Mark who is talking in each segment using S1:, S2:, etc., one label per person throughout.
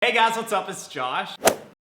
S1: Hey guys, what's up? It's Josh.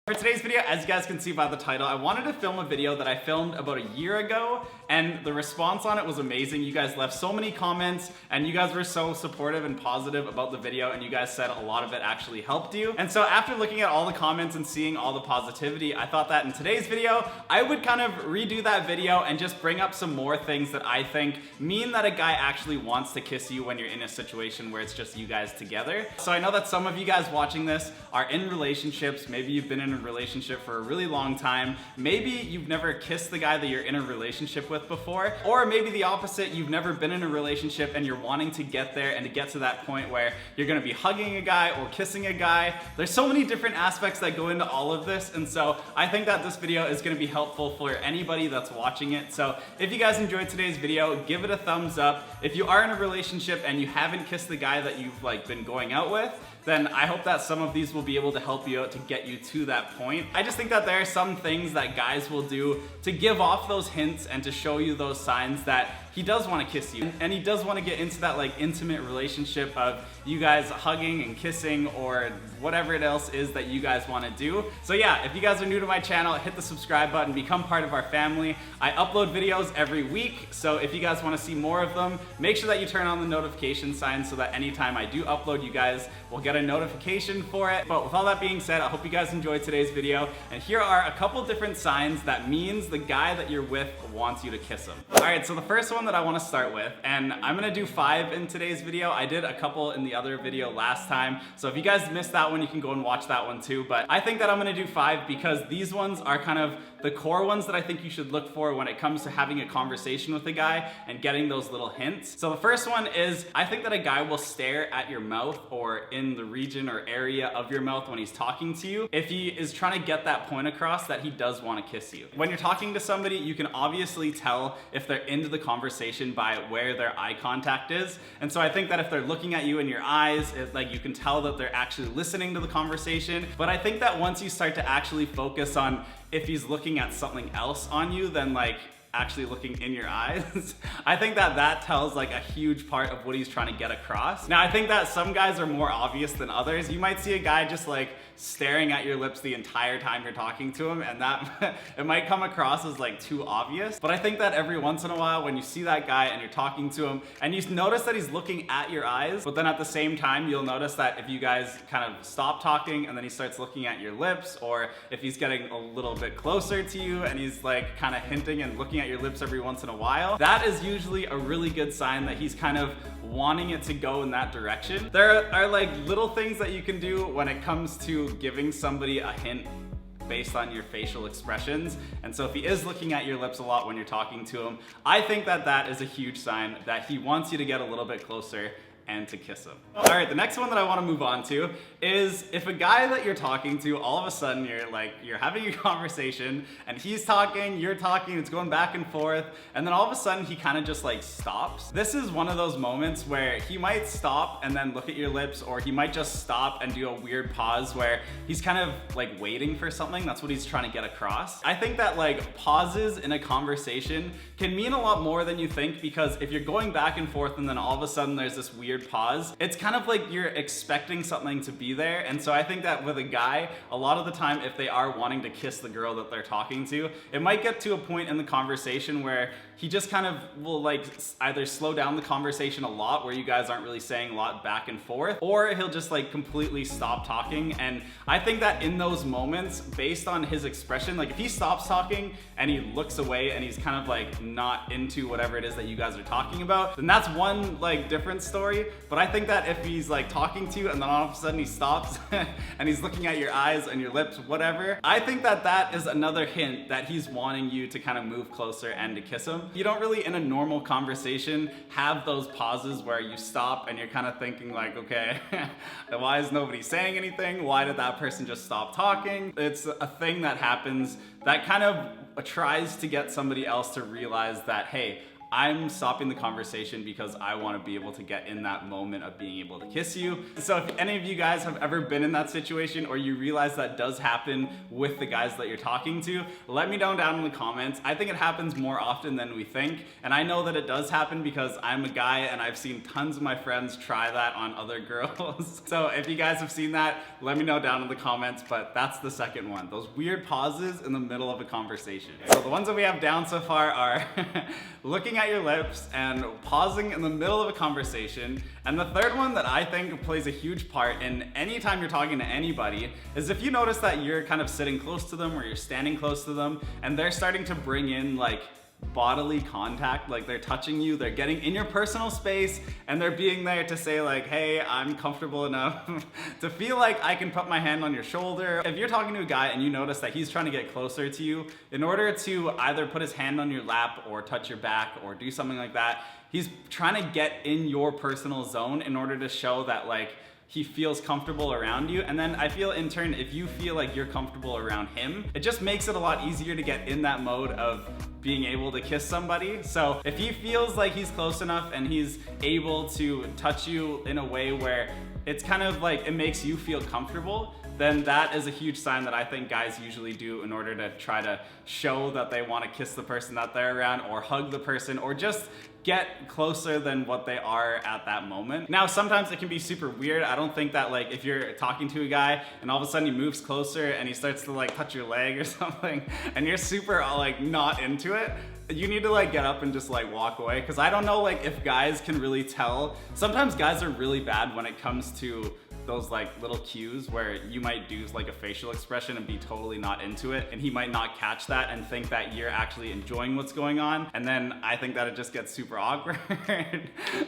S1: For today's video, as you guys can see by the title, I wanted to film a video that I filmed about a year ago, and the response on it was amazing. You guys left so many comments, and you guys were so supportive and positive about the video, and you guys said a lot of it actually helped you. And so after looking at all the comments and seeing all the positivity, I thought that in today's video, I would kind of redo that video and just bring up some more things that I think mean that a guy actually wants to kiss you when you're in a situation where it's just you guys together. So I know that some of you guys watching this are in relationships. Maybe you've been in a relationship for a really long time. Maybe you've never kissed the guy that you're in a relationship with before, or maybe the opposite, you've never been in a relationship and you're wanting to get there and to get to that point where you're gonna be hugging a guy or kissing a guy. There's so many different aspects that go into all of this, and so I think that this video is gonna be helpful for anybody that's watching it. So if you guys enjoyed today's video, give it a thumbs up. If you are in a relationship and you haven't kissed the guy that you've been going out with, then I hope that some of these will be able to help you out to get you to that point. I just think that there are some things that guys will do to give off those hints and to show you those signs that he does want to kiss you. And he does want to get into that intimate relationship of you guys hugging and kissing or whatever it else is that you guys want to do. So yeah, if you guys are new to my channel, hit the subscribe button, become part of our family. I upload videos every week, so if you guys want to see more of them, make sure that you turn on the notification sign so that anytime I do upload, you guys will get a notification for it. But with all that being said, I hope you guys enjoyed today's video, and here are a couple different signs that means the guy that you're with wants you to kiss him. Alright, so the first one that I want to start with, and I'm gonna do 5 in today's video. I did a couple in the other video last time, so if you guys missed that one, you can go and watch that one too, but I think that I'm gonna do 5 because these ones are kind of the core ones that I think you should look for when it comes to having a conversation with a guy and getting those little hints. So the first one is, I think that a guy will stare at your mouth or in the region or area of your mouth when he's talking to you if he is trying to get that point across that he does want to kiss you. When you're talking to somebody, you can obviously tell if they're into the conversation by where their eye contact is. And so I think that if they're looking at you in your eyes, you can tell that they're actually listening to the conversation. But I think that once you start to actually focus on if he's looking at something else on you than actually looking in your eyes, I think that that tells a huge part of what he's trying to get across. Now, I think that some guys are more obvious than others. You might see a guy just staring at your lips the entire time you're talking to him, and that it might come across as too obvious. But I think that every once in a while when you see that guy and you're talking to him and you notice that he's looking at your eyes, but then at the same time you'll notice that if you guys kind of stop talking and then he starts looking at your lips, or if he's getting a little bit closer to you and he's kind of hinting and looking at your lips every once in a while, that is usually a really good sign that he's kind of wanting it to go in that direction. There are little things that you can do when it comes to giving somebody a hint based on your facial expressions. And so if he is looking at your lips a lot when you're talking to him, I think that that is a huge sign that he wants you to get a little bit closer and to kiss him. All right, the next one that I want to move on to is if a guy that you're talking to, all of a sudden you're having a conversation and he's talking, you're talking, it's going back and forth, and then all of a sudden he kind of just stops. This is one of those moments where he might stop and then look at your lips, or he might just stop and do a weird pause where he's kind of waiting for something. That's what he's trying to get across. I think that pauses in a conversation can mean a lot more than you think, because if you're going back and forth and then all of a sudden there's this weird pause, it's kind of you're expecting something to be there. And so I think that with a guy, a lot of the time, if they are wanting to kiss the girl that they're talking to, it might get to a point in the conversation where he just kind of will either slow down the conversation a lot, where you guys aren't really saying a lot back and forth, or he'll just completely stop talking. And I think that in those moments, based on his expression, if he stops talking and he looks away and he's kind of not into whatever it is that you guys are talking about, then that's one different story. But I think that if he's talking to you and then all of a sudden he stops and he's looking at your eyes and your lips, whatever, I think that that is another hint that he's wanting you to kind of move closer and to kiss him. You don't really, in a normal conversation, have those pauses where you stop and you're kind of thinking okay, why is nobody saying anything? Why did that person just stop talking? It's a thing that happens that kind of tries to get somebody else to realize that, hey, I'm stopping the conversation because I want to be able to get in that moment of being able to kiss you. So if any of you guys have ever been in that situation, or you realize that does happen with the guys that you're talking to, let me know down in the comments. I think it happens more often than we think, and I know that it does happen because I'm a guy and I've seen tons of my friends try that on other girls. So if you guys have seen that, let me know down in the comments. But that's the second one, those weird pauses in the middle of a conversation. So the ones that we have down so far are looking at your lips and pausing in the middle of a conversation. And the third one that I think plays a huge part in any time you're talking to anybody is if you notice that you're kind of sitting close to them or you're standing close to them and they're starting to bring in like bodily contact, like they're touching you, they're getting in your personal space, and they're being there to say like, hey, I'm comfortable enough to feel like I can put my hand on your shoulder. If you're talking to a guy and you notice that he's trying to get closer to you, in order to either put his hand on your lap or touch your back or do something like that, he's trying to get in your personal zone in order to show that like he feels comfortable around you. And then I feel in turn, if you feel like you're comfortable around him, it just makes it a lot easier to get in that mode of being able to kiss somebody. So if he feels like he's close enough and he's able to touch you in a way where it's kind of like it makes you feel comfortable, then that is a huge sign that I think guys usually do in order to try to show that they want to kiss the person that they're around, or hug the person, or just get closer than what they are at that moment. Now, sometimes it can be super weird. I don't think that like if you're talking to a guy and all of a sudden he moves closer and he starts to like touch your leg or something and you're super like not into it, you need to like get up and just like walk away. Because I don't know like if guys can really tell. Sometimes guys are really bad when it comes to those like little cues where you might do like a facial expression and be totally not into it, and he might not catch that and think that you're actually enjoying what's going on, and then I think that it just gets super awkward.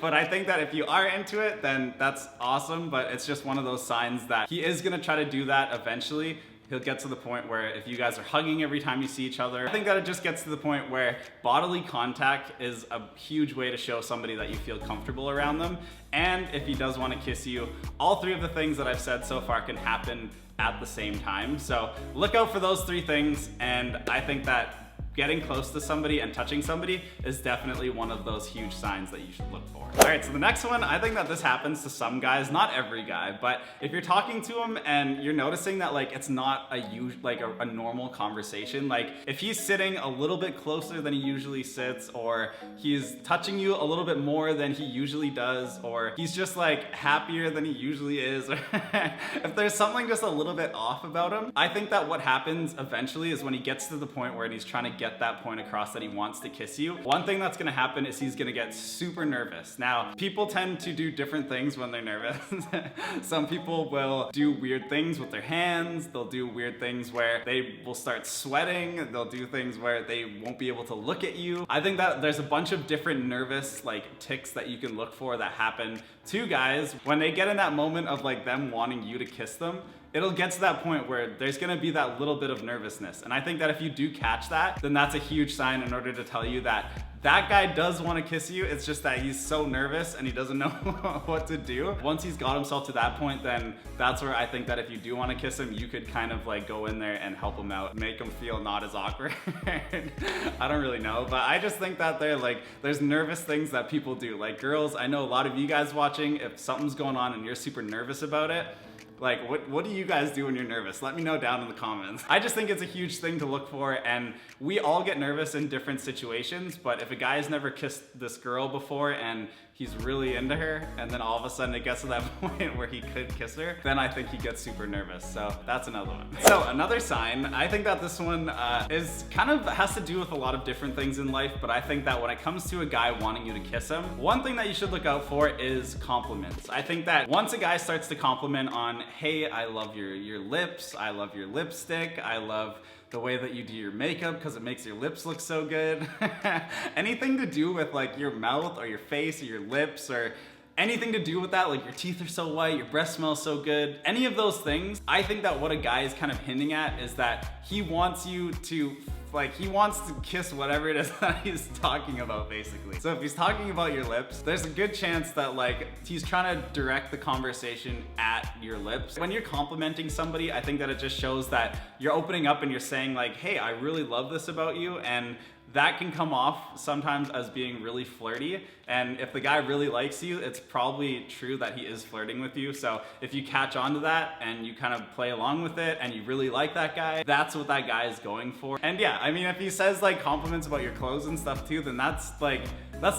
S1: But I think that if you are into it, then that's awesome, but it's just one of those signs that he is gonna try to do that eventually. He'll get to the point where if you guys are hugging every time you see each other, I think that it just gets to the point where bodily contact is a huge way to show somebody that you feel comfortable around them. And if he does want to kiss you, all three of the things that I've said so far can happen at the same time. So look out for those three things, and I think that getting close to somebody and touching somebody is definitely one of those huge signs that you should look for. All right, so the next one, I think that this happens to some guys, not every guy, but if you're talking to him and you're noticing that like it's not a normal conversation, like if he's sitting a little bit closer than he usually sits, or he's touching you a little bit more than he usually does, or he's just like happier than he usually is, or if there's something just a little bit off about him, I think that what happens eventually is when he gets to the point where he's trying to get that point across that he wants to kiss you, one thing that's gonna happen is he's gonna get super nervous. Now, people tend to do different things when they're nervous. Some people will do weird things with their hands, they'll do weird things where they will start sweating, they'll do things where they won't be able to look at you. I think that there's a bunch of different nervous like tics that you can look for that happen to guys when they get in that moment of like them wanting you to kiss them. It'll get to that point where there's gonna be that little bit of nervousness. And I think that if you do catch that, then that's a huge sign in order to tell you that that guy does want to kiss you. It's just that he's so nervous and he doesn't know what to do. Once he's got himself to that point, then that's where I think that if you do want to kiss him, you could kind of like go in there and help him out, make him feel not as awkward. I don't really know, but I just think that there's nervous things that people do. Like girls, I know a lot of you guys watching, if something's going on and you're super nervous about it, like, what do you guys do when you're nervous? Let me know down in the comments. I just think it's a huge thing to look for, and we all get nervous in different situations, but if a guy has never kissed this girl before and he's really into her, and then all of a sudden it gets to that point where he could kiss her, then I think he gets super nervous. So that's another one. So another sign, I think that this one is kind of has to do with a lot of different things in life, but I think that when it comes to a guy wanting you to kiss him, one thing that you should look out for is compliments. I think that once a guy starts to compliment on, hey, I love your lips, I love your lipstick, I love the way that you do your makeup because it makes your lips look so good. Anything to do with like your mouth or your face or your lips, or anything to do with that, like your teeth are so white, your breath smells so good, any of those things, I think that what a guy is kind of hinting at is that he wants you to he wants to kiss whatever it is that he's talking about, basically. So if he's talking about your lips, there's a good chance that like he's trying to direct the conversation at your lips. When you're complimenting somebody, I think that it just shows that you're opening up and you're saying like, hey, I really love this about you, and that can come off sometimes as being really flirty. And if the guy really likes you, it's probably true that he is flirting with you. So if you catch on to that and you kind of play along with it and you really like that guy, that's what that guy is going for. And yeah, I mean, if he says like compliments about your clothes and stuff too, then that's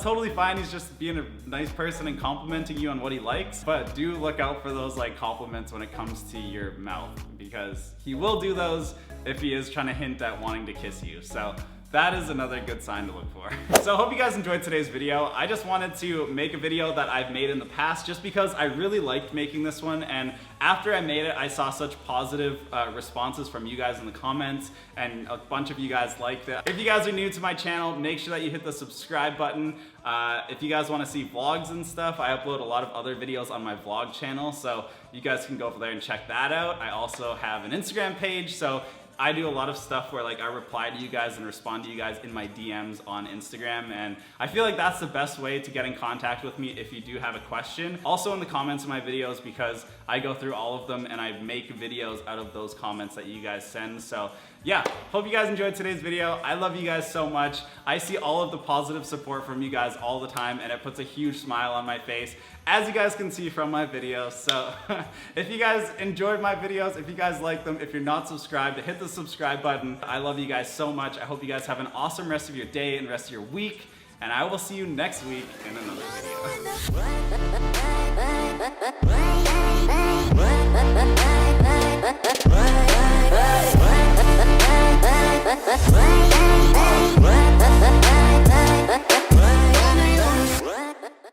S1: totally fine. He's just being a nice person and complimenting you on what he likes. But do look out for those like compliments when it comes to your mouth, because he will do those if he is trying to hint at wanting to kiss you. So that is another good sign to look for. So I hope you guys enjoyed today's video. I just wanted to make a video that I've made in the past just because I really liked making this one, and after I made it, I saw such positive responses from you guys in the comments, and a bunch of you guys liked it. If you guys are new to my channel, make sure that you hit the subscribe button. If you guys want to see vlogs and stuff, I upload a lot of other videos on my vlog channel, so you guys can go over there and check that out. I also have an Instagram page, so I do a lot of stuff where like I reply to you guys and respond to you guys in my DMs on Instagram, and I feel like that's the best way to get in contact with me if you do have a question. Also in the comments of my videos, because I go through all of them and I make videos out of those comments that you guys send. So yeah, hope you guys enjoyed today's video. I love you guys so much. I see all of the positive support from you guys all the time, and it puts a huge smile on my face, as you guys can see from my videos. So if you guys enjoyed my videos, if you guys like them, if you're not subscribed, hit the subscribe button. I love you guys so much. I hope you guys have an awesome rest of your day and rest of your week, and I will see you next week in another video.